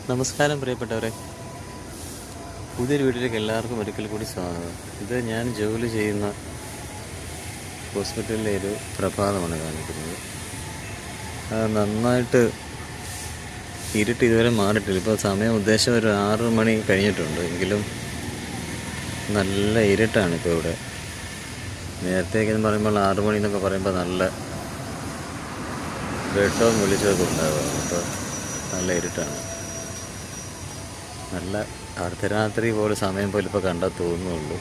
നമസ്കാരം പ്രിയപ്പെട്ടവരെ, പുതിയൊരു വീട്ടിലേക്ക് എല്ലാവർക്കും ഒരിക്കൽ കൂടി സ്വാഗതം. ഇത് ഞാൻ ജോലി ചെയ്യുന്ന ഹോസ്പിറ്റലിലെ ഒരു പ്രഭാതമാണ് കാണിക്കുന്നത്. നന്നായിട്ട് ഇരുട്ട് ഇതുവരെ മാറിയിട്ടില്ല. ഇപ്പോൾ സമയം ഉദ്ദേശം ഒരു 6 മണി കഴിഞ്ഞിട്ടുണ്ട്. എങ്കിലും നല്ല ഇരുട്ടാണ് ഇപ്പോൾ ഇവിടെ. നേരത്തേക്കെന്ന് പറയുമ്പോൾ 6 മണി എന്നൊക്കെ പറയുമ്പോൾ നല്ല വെട്ടവും വെളിച്ചമൊക്കെ ഉണ്ടാകും. ഇപ്പോൾ നല്ല ഇരുട്ടാണ്. നല്ല അർദ്ധരാത്രി പോലെ സമയം പോലെ ഇപ്പോൾ കണ്ടാൽ തോന്നുന്നുള്ളൂ.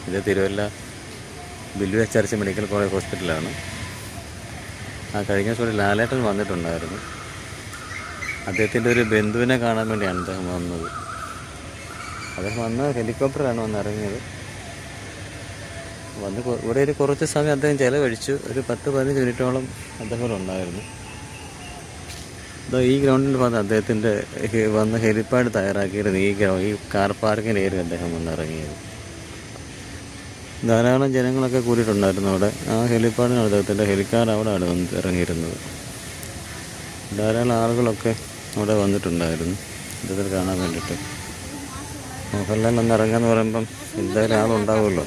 ഇത് തിരുവല്ല ബിൽവ ചർച്ച് മെഡിക്കൽ കോളേജ് ഹോസ്പിറ്റലാണ്. കഴിഞ്ഞ ദിവസം ലാലേട്ടൻ വന്നിട്ടുണ്ടായിരുന്നു. അദ്ദേഹത്തിൻ്റെ ഒരു ബന്ധുവിനെ കാണാൻ വേണ്ടിയാണ് അദ്ദേഹം വന്നത്. അദ്ദേഹം വന്ന് ഹെലികോപ്റ്ററാണ് വന്നിറങ്ങിയത്. ഇവിടെ ഒരു കുറച്ച് സമയം അദ്ദേഹം ചിലവഴിച്ചു. ഒരു 10-15 മിനിറ്റോളം അദ്ദേഹം ഇവിടെ ഉണ്ടായിരുന്നു. ഈ ഗ്രൗണ്ടിൻ്റെ ഭാഗത്ത് അദ്ദേഹത്തിൻ്റെ വന്ന് ഹെലിപ്പാഡ് തയ്യാറാക്കിയിരുന്നു. ഈ കാർ പാർക്കിൻ്റെ ഏരിയ അദ്ദേഹം വന്നിറങ്ങിയത്. ധാരാളം ജനങ്ങളൊക്കെ കൂടിയിട്ടുണ്ടായിരുന്നു അവിടെ. ആ ഹെലിപ്പാഡിനാണ് അദ്ദേഹത്തിൻ്റെ ഹെലിക്കാർ അവിടെയാണ് വന്ന് ഇറങ്ങിയിരുന്നത്. ധാരാളം ആളുകളൊക്കെ അവിടെ വന്നിട്ടുണ്ടായിരുന്നു അദ്ദേഹത്തിൽ കാണാൻ വേണ്ടിയിട്ട്. മോഹൻലാൽ ഒന്ന് ഇറങ്ങാന്ന് പറയുമ്പം എന്തായാലും ആളുണ്ടാവുമല്ലോ.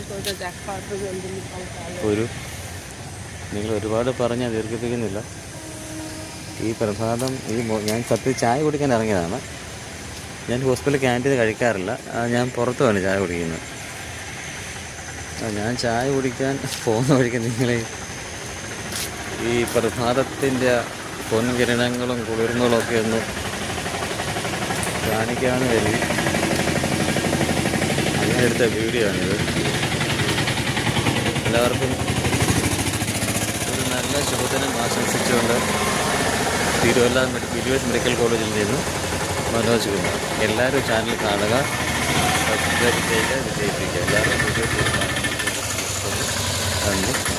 നിങ്ങൾ ഒരുപാട് പറഞ്ഞാൽ ദീർഘിപ്പിക്കുന്നില്ല. ഈ പ്രഭാതം ഞാൻ ചായ കുടിക്കാൻ ഇറങ്ങിയതാണ്. ഞാൻ ഹോസ്പിറ്റലിൽ ക്യാൻറ്റീൻ കഴിക്കാറില്ല. ഞാൻ പുറത്തുമാണ് ചായ കുടിക്കുന്നത്. ഞാൻ ചായ കുടിക്കാൻ പോകുന്ന വഴിക്ക് നിങ്ങളെ ഈ പ്രഭാതത്തിൻ്റെ പൊൻകിരണങ്ങളും കുളിർമകളും ഒക്കെ ഒന്ന് കാണിക്കാമെന്ന് കരുതി അങ്ങനെ എടുത്ത വീഡിയോ ആണിത്. എല്ലാവർക്കും ഒരു നല്ല ശുഭദിനം ആശംസിച്ചുകൊണ്ട് തിരുവല്ല ബിൽവ മെഡിക്കൽ കോളേജിൽ നിന്നും മനോജ് കുമാർ. എല്ലാവരും ചാനൽ കാണുക, സബ്സ്ക്രൈബ് ചെയ്യുക, വിജയിപ്പിക്കുക. എല്ലാവരും വീഡിയോ നന്ദി.